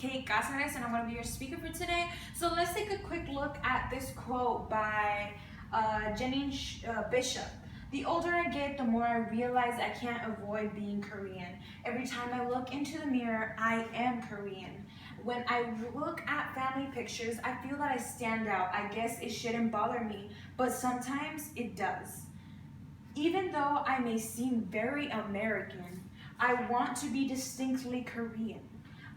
Kate Cáceres, and I'm going to be your speaker for today. So let's take a quick look at this quote by Jenny Bishop. The older I get, the more I realize I can't avoid being Korean. Every time I look into the mirror, I am Korean. When I look at family pictures, I feel that I stand out. I guess it shouldn't bother me, but sometimes it does. Even though I may seem very American, I want to be distinctly Korean.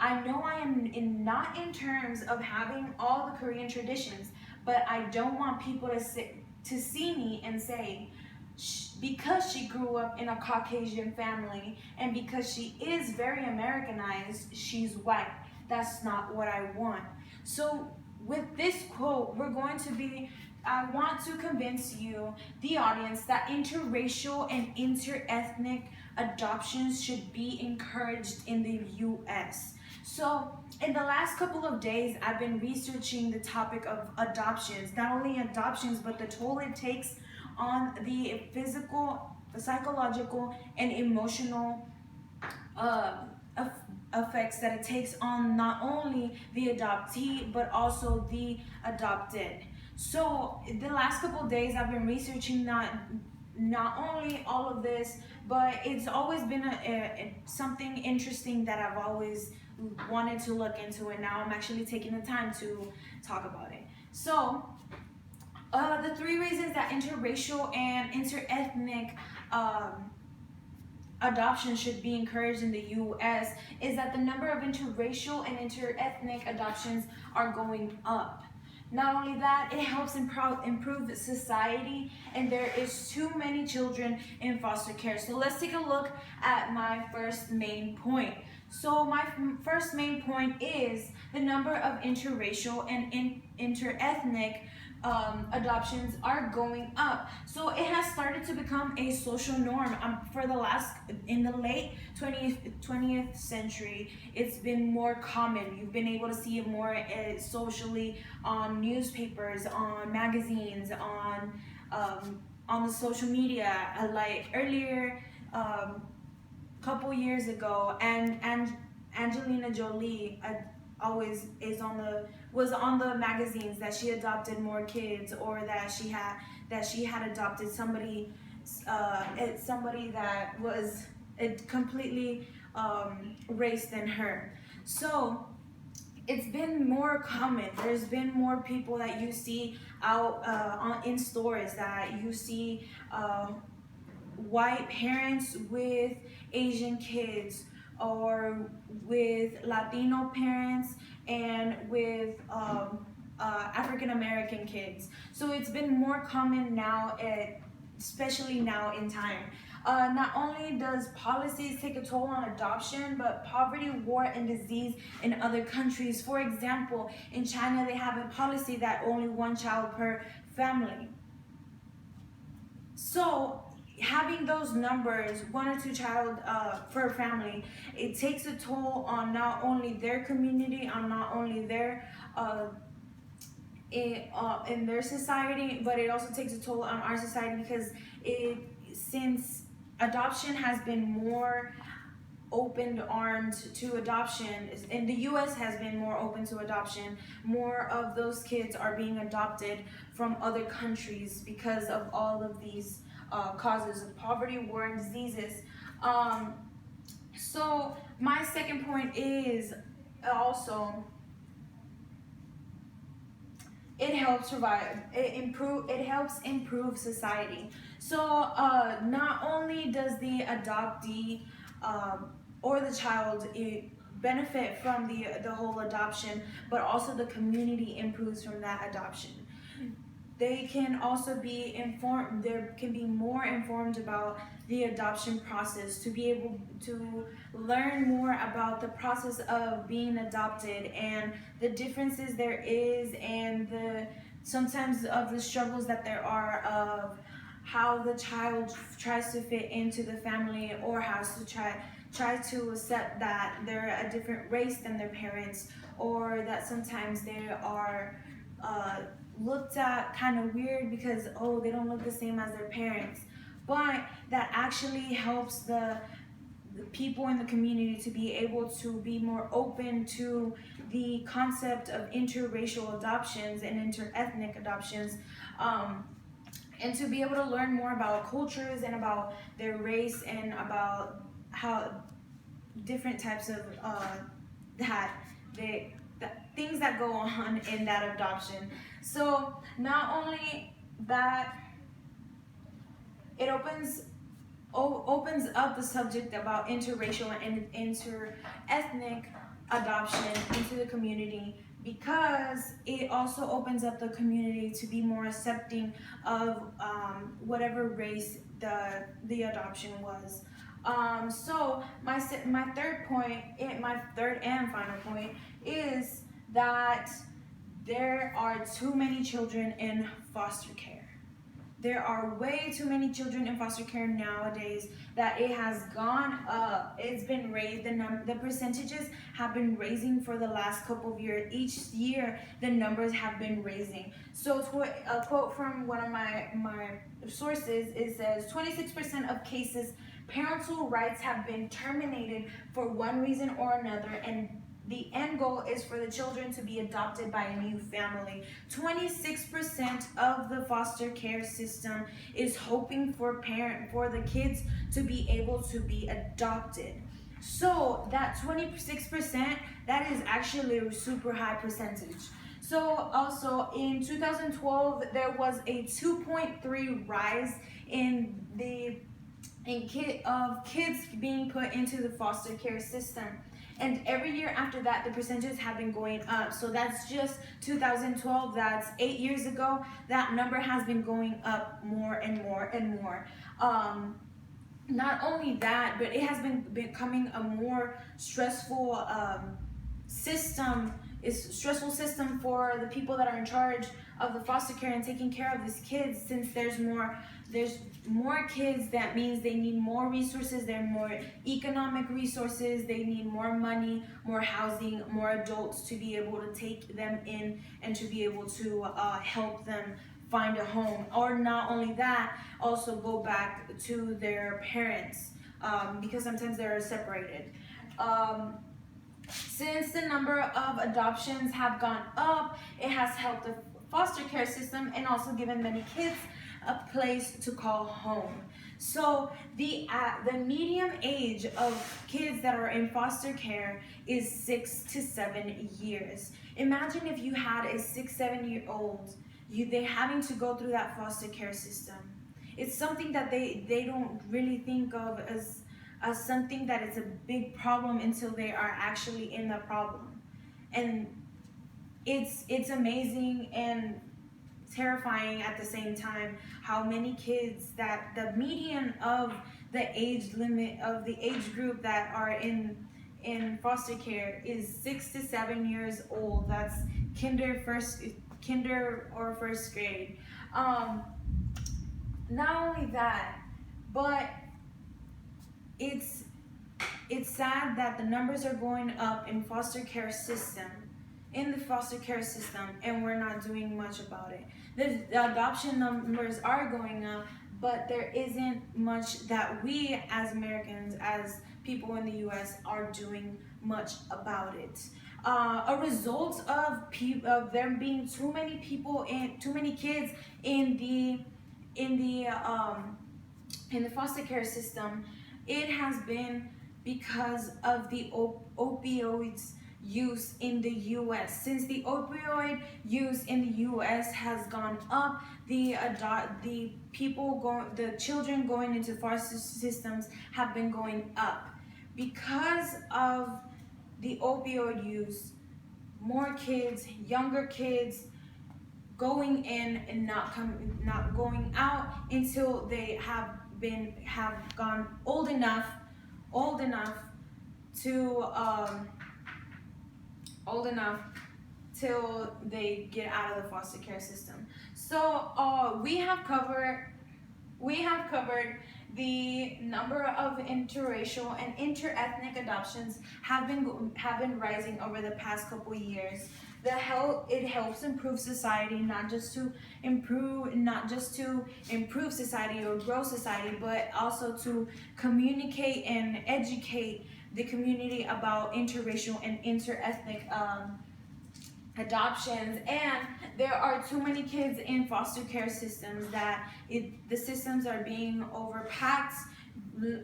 I know I am not in terms of having all the Korean traditions, but I don't want people to see me and say, because she grew up in a Caucasian family and because she is very Americanized, she's white. That's not what I want. So with this quote, I want to convince you, the audience, that interracial and interethnic adoptions should be encouraged in the US. So in the last couple of days, I've been researching the topic of adoptions, not only adoptions, but the toll it takes on the physical, psychological, and emotional effects that it takes on not only the adoptee, but also the adopted. So the last couple of days I've been researching not only all of this, but it's always been something interesting that I've always wanted to look into, and now I'm actually taking the time to talk about it. So the three reasons that interracial and interethnic adoption should be encouraged in the US is that the number of interracial and interethnic adoptions are going up. Not only that, it helps improve society, and there is too many children in foster care. So let's take a look at my first main point. So my first main point is the number of interracial and interethnic adoptions are going up. So it has started to become a social norm. In the late 20th century, it's been more common. You've been able to see it more socially on newspapers, on magazines, on the social media. Like earlier, couple years ago, and Angelina Jolie was on the magazines that she adopted more kids, or that she had adopted somebody that was completely race than her. So it's been more common. There's been more people that you see out in stores, that you see white parents with Asian kids, or with Latino parents and with African American kids. So it's been more common now, especially now in time. Not only does policies take a toll on adoption, but poverty, war, and disease in other countries. For example, in China, they have a policy that only one child per family. So having those numbers, 1 or 2 child per family, it takes a toll on not only their community, on not only their in their society, but it also takes a toll on our society, because since adoption has been more open-armed to adoption, in the US has been more open to adoption, more of those kids are being adopted from other countries because of all of these causes of poverty, war, and diseases. So my second point is also, it helps improve society. So not only does the adoptee or the child benefit from the whole adoption, but also the community improves from that adoption. They can also be informed, there can be more informed about the adoption process, to be able to learn more about the process of being adopted and the differences there is, and sometimes of the struggles that there are of how the child tries to fit into the family, or has to try to accept that they're a different race than their parents, or that sometimes they are looked at kind of weird because, they don't look the same as their parents. But that actually helps the people in the community to be able to be more open to the concept of interracial adoptions and interethnic adoptions, and to be able to learn more about cultures and about their race and about how different types of things that go on in that adoption. So not only that, it opens up the subject about interracial and interethnic adoption into the community, because it also opens up the community to be more accepting of whatever race the adoption was. So my third point, my third and final point, is that there are too many children in foster care. There are way too many children in foster care nowadays that it has gone up. It's been raised. The percentages have been raising for the last couple of years. Each year, the numbers have been raising. So a quote from one of my sources, it says 26% of cases, parental rights have been terminated for one reason or another, and the end goal is for the children to be adopted by a new family. 26% of the foster care system is hoping for the kids to be able to be adopted. So that 26%, that is actually a super high percentage. So also in 2012, there was a 2.3 rise in kids being put into the foster care system. And every year after that, the percentages have been going up. So that's just 2012, that's 8 years ago. That number has been going up more and more and more. Not only that, but it has been becoming a more stressful system for the people that are in charge of the foster care and taking care of these kids. Since there's more kids, that means they need more resources, there are more economic resources, they need more money, more housing, more adults to be able to take them in and to be able to help them find a home. Or not only that, also go back to their parents, because sometimes they're separated. Since the number of adoptions have gone up, it has helped the foster care system and also given many kids a place to call home. So the median age of kids that are in foster care is 6 to 7 years. Imagine if you had a 6-7-year-old, they having to go through that foster care system. It's something that they don't really think of as something that is a big problem until they are actually in the problem. And it's amazing and terrifying at the same time how many kids, that the median of the age limit of the age group that are in foster care is 6 to 7 years old. That's kinder or first grade. Not only that, but it's sad that the numbers are going up in the foster care system, and we're not doing much about it. The adoption numbers are going up, but there isn't much that we as Americans, as people in the U.S., are doing much about it. A result of there being too many kids in the foster care system, it has been because of the opioids use in the U.S. Since the opioid use in the U.S. has gone up, the children going into foster systems have been going up. Because of the opioid use, more kids, younger kids, going in and not going out until they have gone old enough till they get out of the foster care system. So we have covered the number of interracial and interethnic adoptions have been rising over the past couple years. it helps improve society, not just to improve society or grow society, but also to communicate and educate the community about interracial and interethnic adoptions. And there are too many kids in foster care systems that the systems are being overpacked,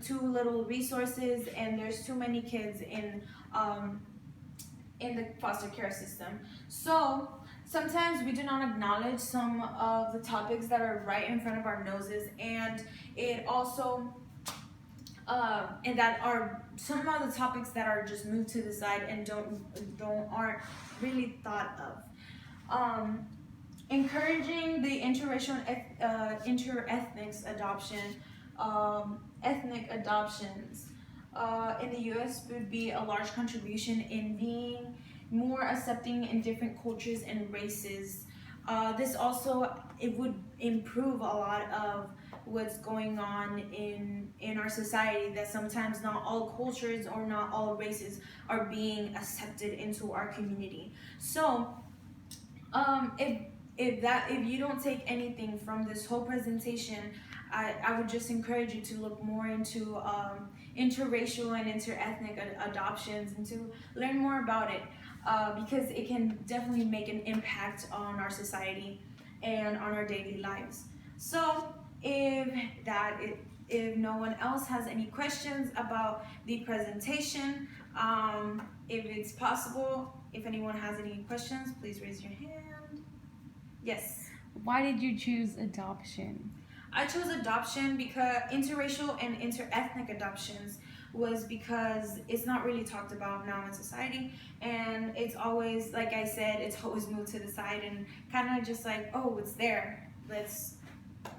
too little resources, and there's too many kids in the foster care system. So sometimes we do not acknowledge some of the topics that are right in front of our noses, and it also and that are some of the topics that are just moved to the side and aren't really thought of. Encouraging the interracial and interethnic adoption, ethnic adoptions in the U.S. would be a large contribution in being more accepting in different cultures and races. This also, it would improve a lot of what's going on in our society, that sometimes not all cultures or not all races are being accepted into our community. So if you don't take anything from this whole presentation, I would just encourage you to look more into interracial and interethnic adoptions and to learn more about it, because it can definitely make an impact on our society and on our daily lives. So if no one else has any questions about the presentation, if it's possible, if anyone has any questions, please raise your hand. Yes. Why did you choose adoption? I chose adoption because interracial and interethnic adoptions was because it's not really talked about now in society, and it's always, like I said, it's always moved to the side and kind of just like, oh, it's there, let's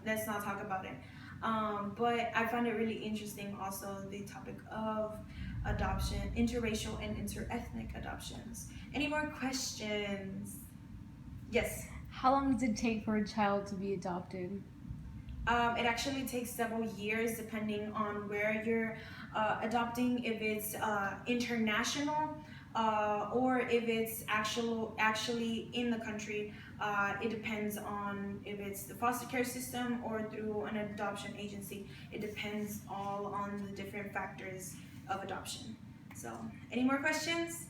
not talk about it. But I found it really interesting also, the topic of adoption, interracial and interethnic adoptions. Any more questions? Yes. How long does it take for a child to be adopted? It actually takes several years depending on where you're adopting, if it's international or if it's actually in the country. It depends on if it's the foster care system or through an adoption agency. It depends all on the different factors of adoption. So, any more questions?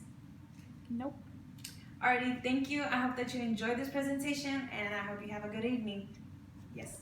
Nope. Alrighty, thank you. I hope that you enjoyed this presentation, and I hope you have a good evening. Yes.